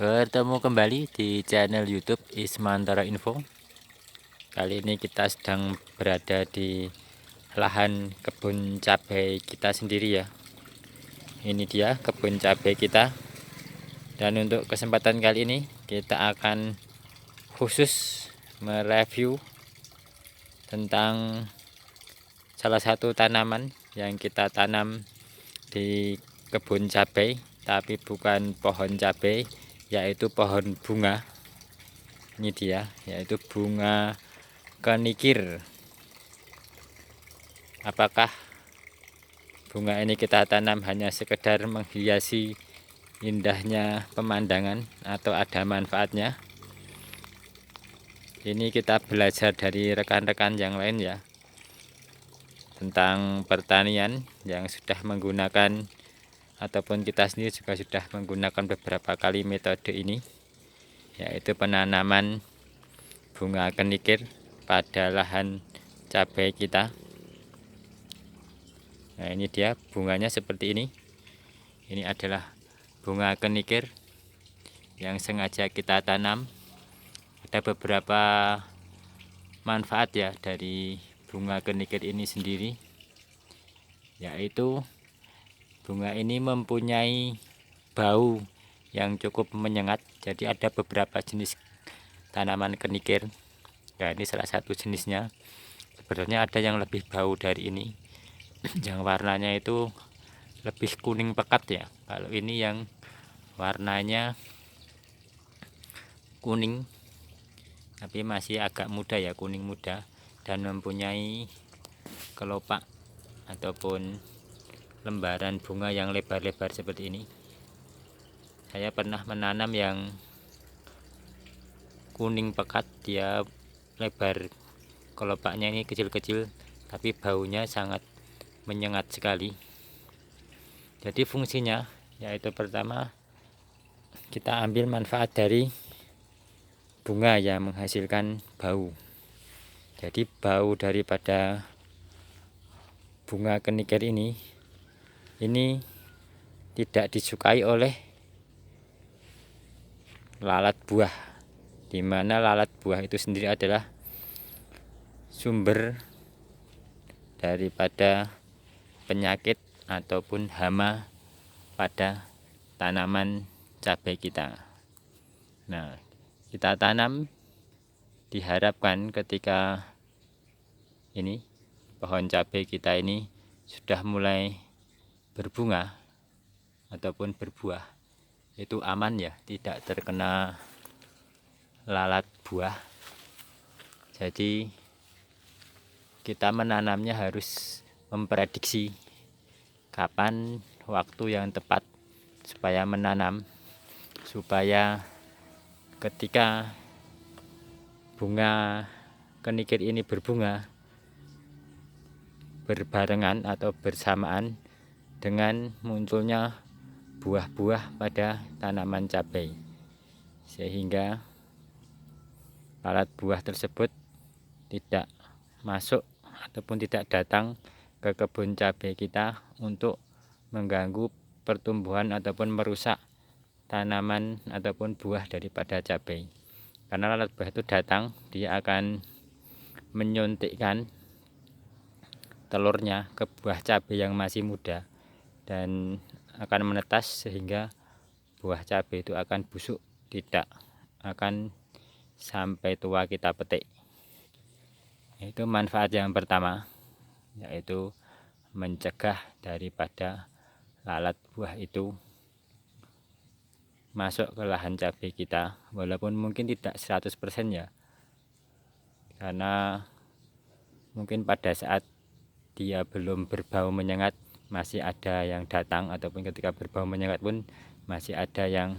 Bertemu kembali di channel YouTube Ismantara Info. Kali ini kita sedang berada di lahan kebun cabai kita sendiri ya. Ini dia kebun cabai kita. Dan untuk kesempatan kali ini kita akan khusus mereview tentang salah satu tanaman yang kita tanam di kebun cabai, tapi bukan pohon cabai, yaitu pohon bunga. Ini dia, yaitu bunga kenikir. Apakah bunga ini kita tanam hanya sekedar menghiasi indahnya pemandangan atau ada manfaatnya? Ini kita belajar dari rekan-rekan yang lain ya, tentang pertanian yang sudah menggunakan, ataupun kita sendiri juga sudah menggunakan beberapa kali metode ini, yaitu penanaman bunga kenikir pada lahan cabai kita. Nah, ini dia bunganya seperti ini. Ini adalah bunga kenikir yang sengaja kita tanam. Ada beberapa manfaat ya dari bunga kenikir ini sendiri, yaitu bunga ini mempunyai bau yang cukup menyengat. Jadi ada beberapa jenis tanaman kenikir. Nah, ini salah satu jenisnya. Sebenarnya ada yang lebih bau dari ini, yang warnanya itu lebih kuning pekat ya. Kalau ini yang warnanya kuning tapi masih agak muda ya, kuning muda, dan mempunyai kelopak ataupun lembaran bunga yang lebar-lebar seperti ini. Saya pernah menanam yang kuning pekat, dia lebar, kelopaknya ini kecil-kecil, tapi baunya sangat menyengat sekali. Jadi fungsinya yaitu pertama, kita ambil manfaat dari bunga yang menghasilkan bau. Jadi bau daripada bunga kenikir ini tidak disukai oleh lalat buah, di mana lalat buah itu sendiri adalah sumber daripada penyakit ataupun hama pada tanaman cabai kita. Nah, kita tanam diharapkan ketika ini pohon cabai kita ini sudah mulai berbunga ataupun berbuah, itu aman ya, tidak terkena lalat buah. Jadi kita menanamnya harus memprediksi kapan waktu yang tepat supaya menanam, supaya ketika bunga kenikir ini berbunga berbarengan atau bersamaan dengan munculnya buah-buah pada tanaman cabai, sehingga lalat buah tersebut tidak masuk ataupun tidak datang ke kebun cabai kita untuk mengganggu pertumbuhan ataupun merusak tanaman ataupun buah daripada cabai. Karena lalat buah itu datang, dia akan menyuntikkan telurnya ke buah cabai yang masih muda dan akan menetas, sehingga buah cabai itu akan busuk, tidak akan sampai tua kita petik. Itu manfaat yang pertama, yaitu mencegah daripada lalat buah itu masuk ke lahan cabai kita, walaupun mungkin tidak 100% ya, karena mungkin pada saat dia belum berbau menyengat masih ada yang datang, ataupun ketika berbau menyengat pun masih ada yang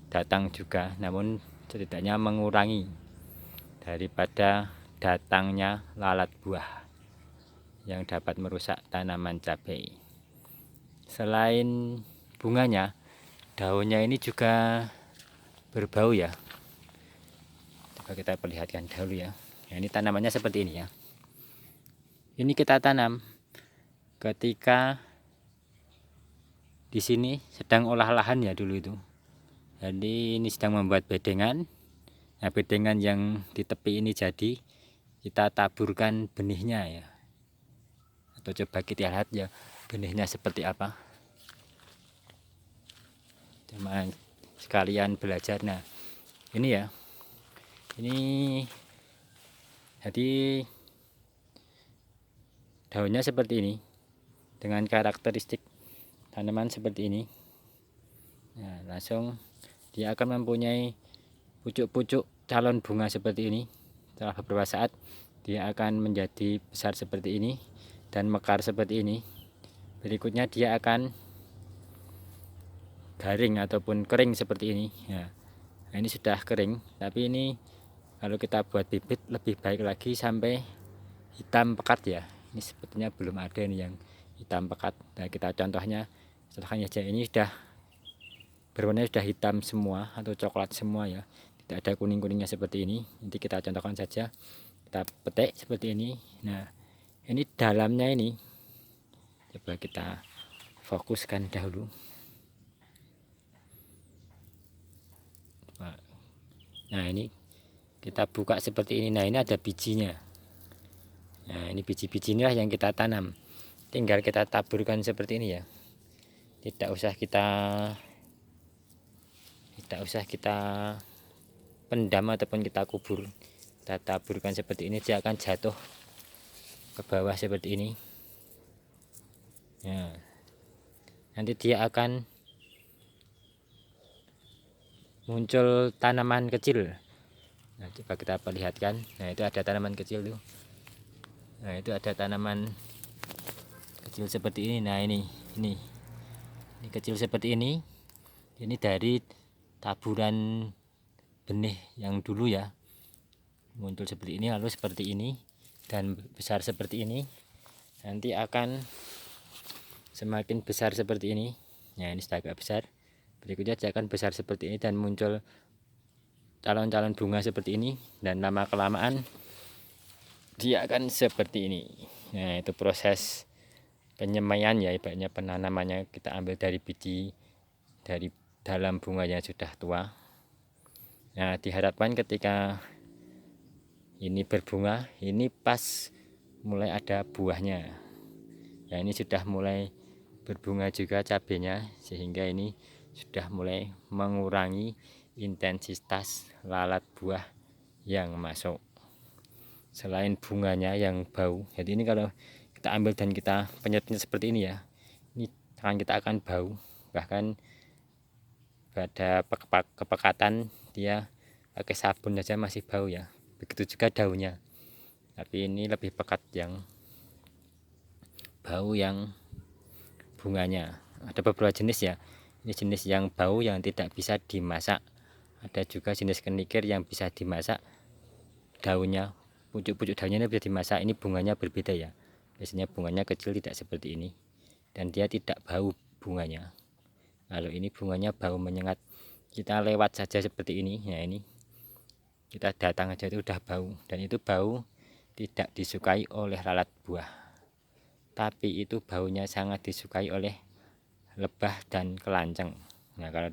datang juga, namun setidaknya mengurangi daripada datangnya lalat buah yang dapat merusak tanaman cabai. Selain bunganya, daunnya ini juga berbau ya. Coba kita perlihatkan dahulu ya. Nah, ini tanamannya seperti ini ya. Ini kita tanam ketika di sini sedang olah lahan ya dulu itu. Jadi ini sedang membuat bedengan. Nah, bedengan yang di tepi ini jadi kita taburkan benihnya ya. Atau coba kita lihat ya benihnya seperti apa. Cuma sekalian belajar. Nah, ini ya. Ini jadi daunnya seperti ini dengan karakteristik tanaman seperti ini. Nah, langsung dia akan mempunyai pucuk-pucuk calon bunga seperti ini. Setelah beberapa saat dia akan menjadi besar seperti ini dan mekar seperti ini. Berikutnya dia akan garing ataupun kering seperti ini. Nah, ini sudah kering, tapi ini kalau kita buat bibit lebih baik lagi sampai hitam pekat ya. Ini sepertinya belum ada ini yang hitam pekat. Nah, kita contohnya contohnya aja, ini sudah berwarna sudah hitam semua atau coklat semua ya, tidak ada kuning-kuningnya seperti ini. Nanti kita contohkan saja, kita petik seperti ini. Nah, ini dalamnya ini coba kita fokuskan dahulu. Nah, ini kita buka seperti ini. Nah, ini ada bijinya. Nah, ini biji-biji inilah yang kita tanam, tinggal kita taburkan seperti ini ya. Tidak usah kita pendam ataupun kita kubur. Kita taburkan seperti ini, dia akan jatuh ke bawah seperti ini. Ya, nanti dia akan muncul tanaman kecil. Nah, coba kita perlihatkan. Nah, itu ada tanaman kecil tuh. Nah, itu ada tanaman kecil seperti ini. Nah, ini kecil seperti ini. Ini dari taburan benih yang dulu ya, muncul seperti ini, lalu seperti ini, dan besar seperti ini. Nanti akan semakin besar seperti ini. Nah, ini sudah agak besar. Berikutnya dia akan besar seperti ini dan muncul calon-calon bunga seperti ini, dan lama kelamaan dia akan seperti ini. Nah, itu proses penyemaian ya, ibaratnya penanamannya. Kita ambil dari biji dari dalam bunga yang sudah tua. Nah, diharapkan ketika ini berbunga, ini pas mulai ada buahnya. Ya, ini sudah mulai berbunga juga cabenya, sehingga ini sudah mulai mengurangi intensitas lalat buah yang masuk. Selain bunganya yang bau, jadi ini kalau kita ambil dan kita penyet-penyet seperti ini ya, ini tangan kita akan bau. Bahkan pada kepekatan dia pakai sabun saja masih bau ya. Begitu juga daunnya, tapi ini lebih pekat yang bau yang bunganya. Ada beberapa jenis ya, ini jenis yang bau yang tidak bisa dimasak. Ada juga jenis kenikir yang bisa dimasak, daunnya, pucuk-pucuk daunnya ini bisa dimasak. Ini bunganya berbeda ya, biasanya bunganya kecil, tidak seperti ini, dan dia tidak bau bunganya. Kalau ini bunganya bau menyengat, kita lewat saja seperti ini ya, ini kita datang aja itu udah bau, dan itu bau tidak disukai oleh lalat buah, tapi itu baunya sangat disukai oleh lebah dan kelanceng. Nah, kalau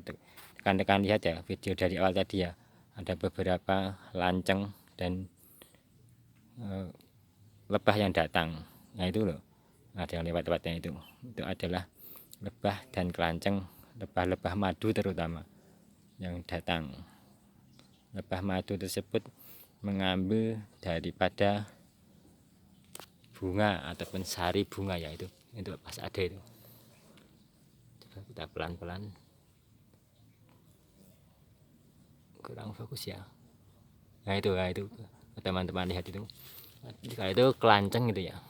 rekan-rekan lihat ya video dari awal tadi ya, ada beberapa lanceng dan lebah yang datang. Nah, itu loh, ada yang lewat-lewatnya itu adalah lebah dan kelanceng, lebah-lebah madu terutama yang datang. Lebah madu tersebut mengambil daripada bunga ataupun sari bunga ya, itu pas ada itu. Coba kita pelan-pelan, kurang fokus ya. Nah, itu teman-teman lihat itu, kalau itu kelanceng gitu ya.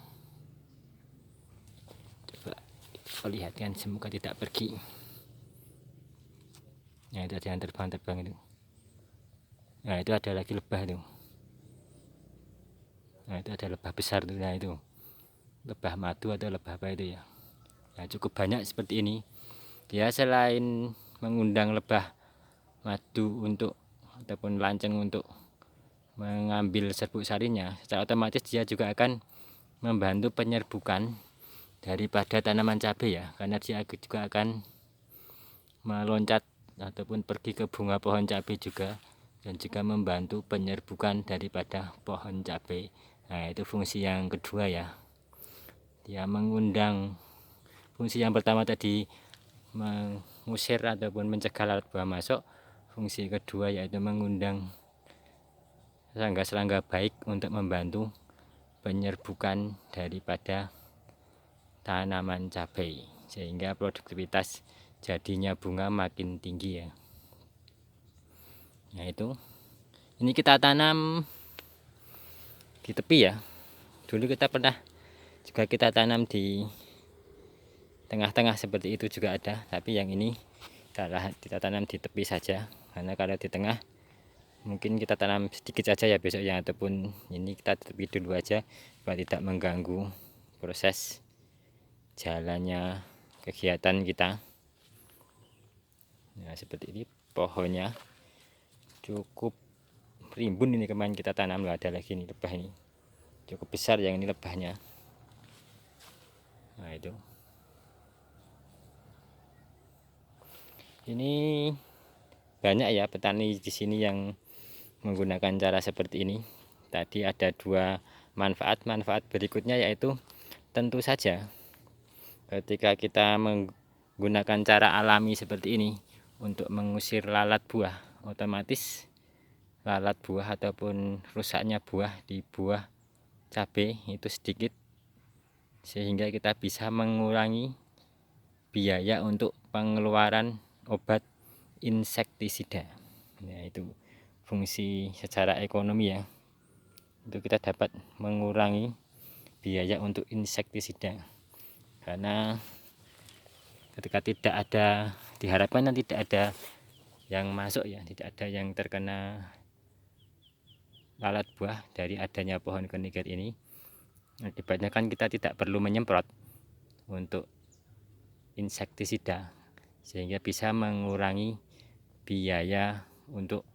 Coba perlihatkan, semoga tidak pergi. Nah, itu ada yang terbang-terbang itu. Nah, itu ada lagi lebah itu. Nah, itu ada lebah besar tuh. Nah, itu lebah madu atau lebah apa itu ya. Nah, cukup banyak seperti ini. Dia selain mengundang lebah madu untuk ataupun lanceng untuk mengambil serbuk sarinya, secara otomatis dia juga akan membantu penyerbukan daripada tanaman cabai ya, karena dia juga akan meloncat ataupun pergi ke bunga pohon cabai juga, dan juga membantu penyerbukan daripada pohon cabai. Nah, itu fungsi yang kedua ya. Dia mengundang, fungsi yang pertama tadi mengusir ataupun mencegah lalat buah masuk. Fungsi kedua yaitu mengundang serangga-serangga baik untuk membantu penyerbukan daripada tanaman cabai, sehingga produktivitas jadinya bunga makin tinggi ya. Nah itu, ini kita tanam di tepi ya. Dulu kita pernah juga kita tanam di tengah-tengah seperti itu juga ada, tapi yang ini kita tanam di tepi saja, karena kalau di tengah mungkin kita tanam sedikit saja ya besoknya, ataupun ini kita tepi dulu aja supaya tidak mengganggu proses jalannya kegiatan kita. Nah seperti ini pohonnya cukup rimbun, ini kemarin kita tanam, nggak ada lagi ini lebah, ini cukup besar yang ini lebahnya. Nah itu, ini banyak ya petani di sini yang menggunakan cara seperti ini. Tadi ada dua manfaat berikutnya, yaitu tentu saja ketika kita menggunakan cara alami seperti ini untuk mengusir lalat buah, otomatis lalat buah ataupun rusaknya buah di buah cabai itu sedikit, sehingga kita bisa mengurangi biaya untuk pengeluaran obat insektisida. Nah itu fungsi secara ekonomi ya, itu kita dapat mengurangi biaya untuk insektisida, karena ketika tidak ada, diharapkan tidak ada yang masuk ya, tidak ada yang terkena lalat buah dari adanya pohon keniker ini. Akibatnya kan kita tidak perlu menyemprot untuk insektisida, sehingga bisa mengurangi biaya untuk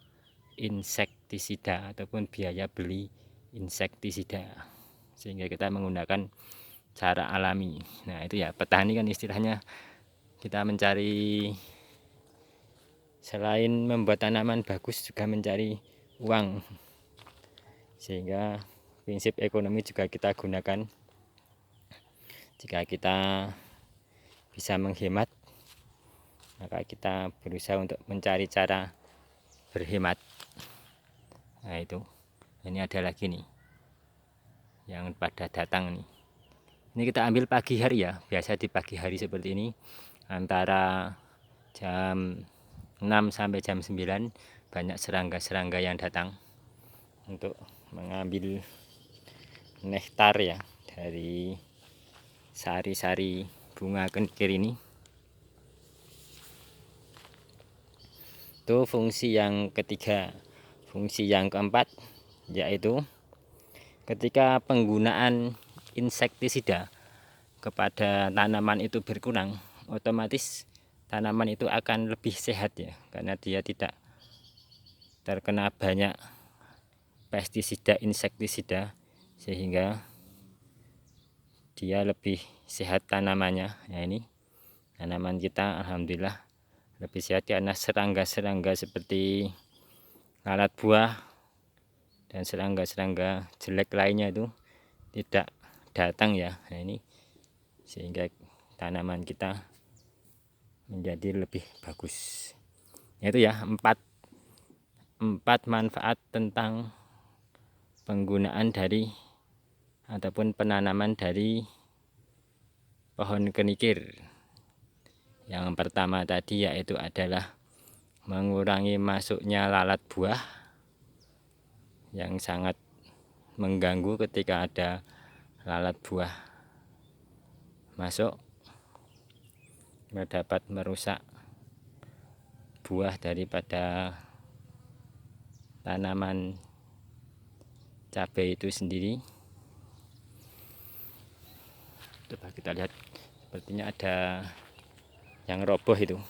insektisida ataupun biaya beli insektisida, sehingga kita menggunakan cara alami. Nah itu ya, petani kan istilahnya kita mencari, selain membuat tanaman bagus juga mencari uang, sehingga prinsip ekonomi juga kita gunakan. Jika kita bisa menghemat, maka kita berusaha untuk mencari cara berhemat. Nah itu, ini ada lagi nih yang pada datang nih. Ini kita ambil pagi hari ya, biasa di pagi hari seperti ini antara jam 6 sampai jam 9 banyak serangga-serangga yang datang untuk mengambil nektar ya dari sari-sari bunga kenikir ini. Itu fungsi yang ketiga. Fungsi yang keempat yaitu ketika penggunaan insektisida kepada tanaman itu berkurang, otomatis tanaman itu akan lebih sehat ya, karena dia tidak terkena banyak pestisida, insektisida, sehingga dia lebih sehat tanamannya. Nah ini tanaman kita alhamdulillah lebih sehat, karena serangga-serangga seperti lalat buah dan serangga-serangga jelek lainnya itu tidak datang ya. Nah ini sehingga tanaman kita menjadi lebih bagus. Itu ya empat manfaat tentang penggunaan dari ataupun penanaman dari pohon kenikir. Yang pertama tadi yaitu adalah mengurangi masuknya lalat buah yang sangat mengganggu ketika ada lalat buah masuk, dapat merusak buah daripada tanaman cabai itu sendiri. Coba kita lihat, sepertinya ada yang roboh itu.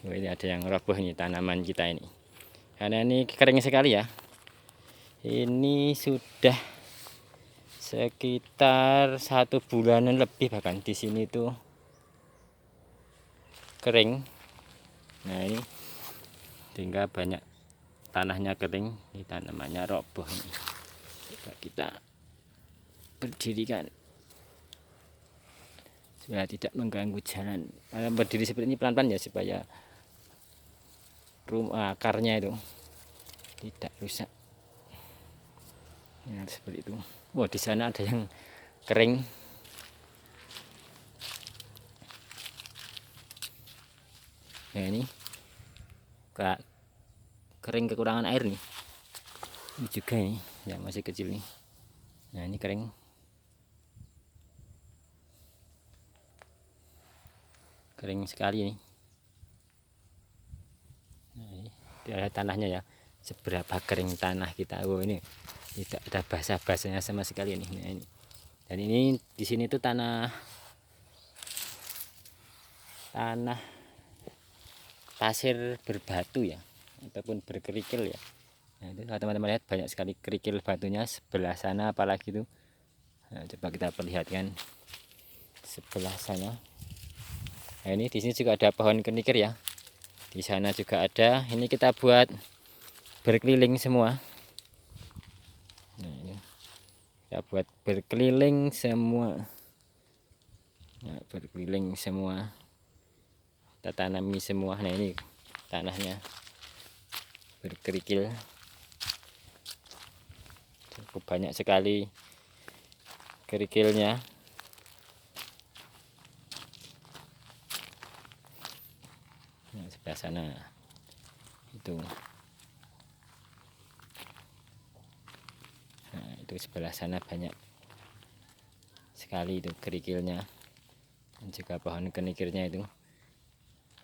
Ini ada yang roboh ini tanaman kita ini, karena ini kering sekali ya. Ini sudah sekitar 1 bulanan lebih bahkan di sini tuh kering. Nah ini tinggal banyak tanahnya kering, ini tanamannya roboh ini. Coba kita berdirikan supaya tidak mengganggu jalan. Berdiri seperti ini pelan-pelan ya, supaya akarnya itu tidak rusak. Ya, seperti itu. Wah, di sana ada yang kering. Nah ini kering, kekurangan air nih. Ini juga ini yang masih kecil nih. Nah ini kering. Kering sekali ini. Nah, ini ada tanahnya ya, seberapa kering tanah kita. Oh ini tidak ada basah-basahnya sama sekali ini. Nah, ini. Dan ini di sini tuh tanah pasir berbatu ya, ataupun berkerikil ya. Nah, itu kalau teman-teman lihat banyak sekali kerikil batunya sebelah sana, apalagi itu. Nah, coba kita perlihatkan sebelah sana. Nah ini di sini juga ada pohon kenikir ya. Di sana juga ada. Ini kita buat berkeliling semua. Nah ini kita buat berkeliling semua. Nah, berkeliling semua. Kita tanami semua. Nah ini tanahnya berkerikil. Cukup banyak sekali kerikilnya. Nah, sebelah sana itu. Nah itu sebelah sana banyak sekali itu kerikilnya, dan juga pohon kenikirnya itu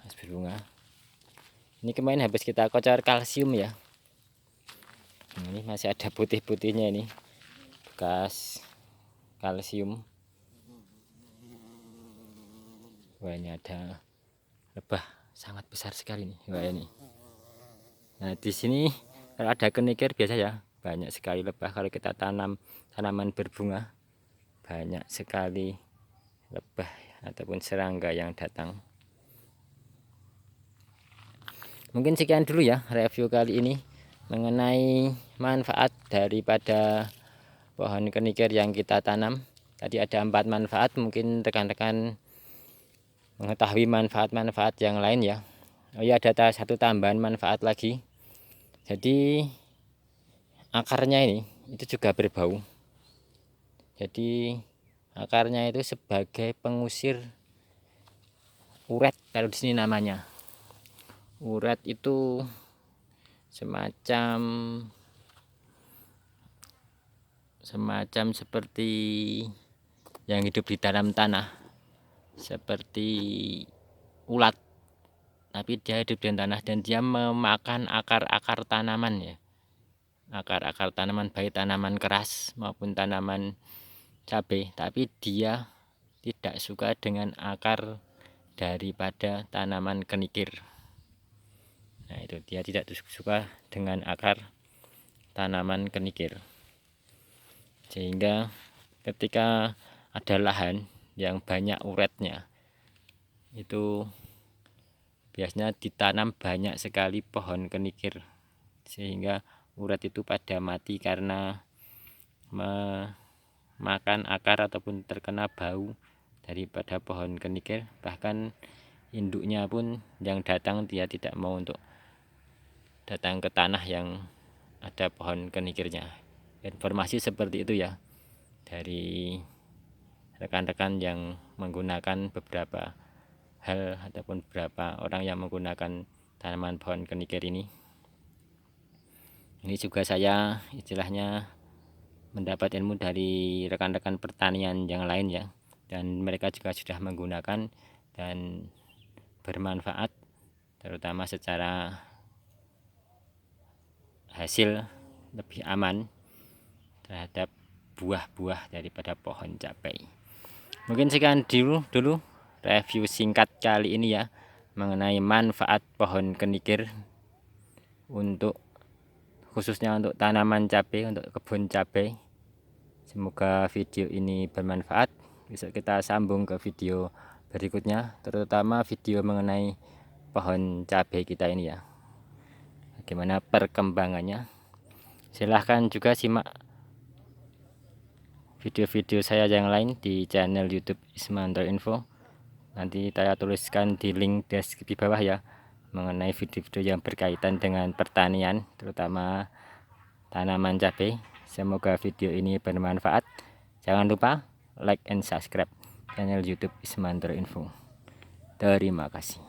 harus berbunga. Ini kemarin habis kita kocor kalsium ya. Nah, ini masih ada putih-putihnya ini, bekas kalsium. Wah ini ada lebah sangat besar sekali nih. Wah ini. Nah di sini kalau ada kenikir biasa ya, banyak sekali lebah. Kalau kita tanam tanaman berbunga, banyak sekali lebah ataupun serangga yang datang. Mungkin sekian dulu ya review kali ini mengenai manfaat daripada pohon kenikir yang kita tanam. Tadi ada 4 manfaat, mungkin rekan-rekan mengetahui manfaat-manfaat yang lain ya. Oh ya, ada satu tambahan manfaat lagi. Jadi akarnya ini itu juga berbau. Jadi akarnya itu sebagai pengusir uret, kalau di sini namanya. Uret itu semacam seperti yang hidup di dalam tanah, seperti ulat, tapi dia hidup di tanah dan dia memakan akar-akar tanaman ya. Akar-akar tanaman, baik tanaman keras maupun tanaman cabai, tapi dia tidak suka dengan akar daripada tanaman kenikir. Nah itu, dia tidak suka dengan akar tanaman kenikir, sehingga ketika ada lahan yang banyak uretnya, itu biasanya ditanam banyak sekali pohon kenikir, sehingga uret itu pada mati karena memakan akar ataupun terkena bau daripada pohon kenikir. Bahkan induknya pun yang datang, dia tidak mau untuk datang ke tanah yang ada pohon kenikirnya. Informasi seperti itu ya dari rekan-rekan yang menggunakan beberapa hal ataupun beberapa orang yang menggunakan tanaman pohon kenikir ini. Ini juga saya istilahnya mendapat ilmu dari rekan-rekan pertanian yang lain ya, dan mereka juga sudah menggunakan dan bermanfaat, terutama secara hasil lebih aman terhadap buah-buah daripada pohon cabai. Mungkin sekian dulu review singkat kali ini ya mengenai manfaat pohon kenikir untuk khususnya untuk tanaman cabai, untuk kebun cabai. Semoga video ini bermanfaat. Bisa kita sambung ke video berikutnya, terutama video mengenai pohon cabai kita ini ya, bagaimana perkembangannya. Silahkan juga simak video-video saya yang lain di channel YouTube Ismanto Info. Nanti saya tuliskan di link deskripsi di bawah ya, mengenai video-video yang berkaitan dengan pertanian, terutama tanaman cabai. Semoga video ini bermanfaat. Jangan lupa like and subscribe channel YouTube Ismanto Info. Terima kasih.